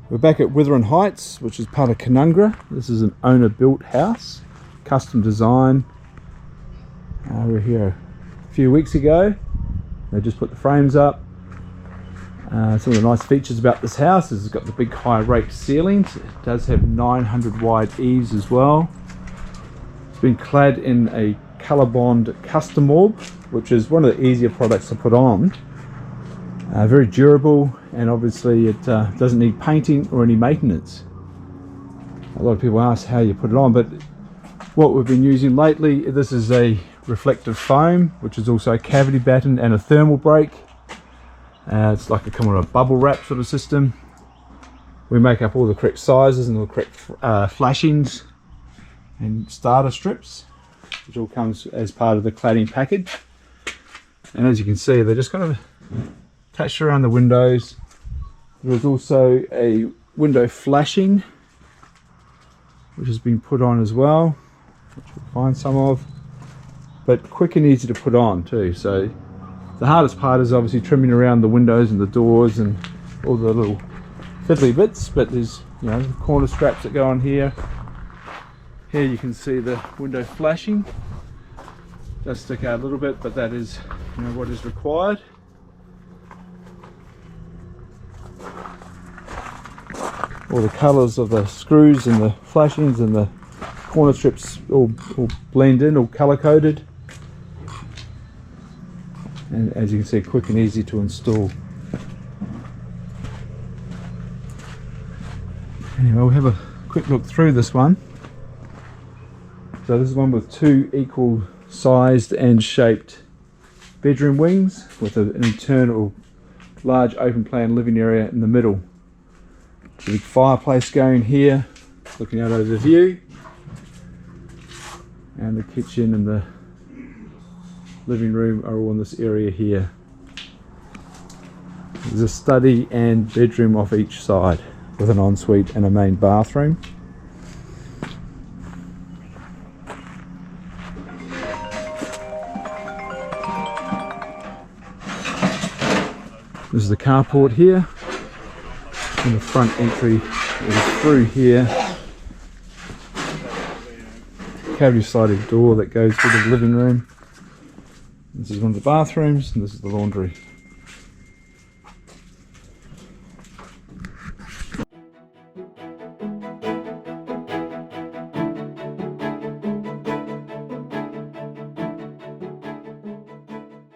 We're back at WITHEREN Heights, which is part of Canungra. This is an owner-built house, custom design. We were here a few weeks ago. They just put the frames up. Some of the nice features about this house is it's got the big high raked ceilings. It does have 900 wide eaves as well. It's been clad in a Colorbond custom orb, which is one of the easier products to put on. Very durable, and obviously it doesn't need painting or any maintenance. A lot of people ask how you put it on, but what we've been using lately, this is a reflective foam, which is also a cavity batten and a thermal break. It's like a kind of a bubble wrap sort of system. We make up all the correct sizes and all the correct flashings and starter strips, which all comes as part of the cladding package. And as you can see, they're just kind of attached around the windows. There's also a window flashing which has been put on as well, which we'll find some of, but quick and easy to put on too. So the hardest part is obviously trimming around the windows and the doors and all the little fiddly bits, but there's, you know, the corner straps that go on here. Here you can see the window flashing. It does stick out a little bit, but that is, you know, what is required. All the colours of the screws and the flashings and the corner strips all blend in, all colour coded, and as you can see, quick and easy to install. Anyway, we'll have a quick look through this one. So this is one with two equal sized and shaped bedroom wings with an internal large open plan living area in the middle. The big fireplace going here, looking out over the view, and the kitchen and the living room are all in this area here. There's a study and bedroom off each side with an ensuite and a main bathroom. This is the carport here. And the front entry is through here. Cavity sliding door that goes to the living room. This is one of the bathrooms, and this is the laundry.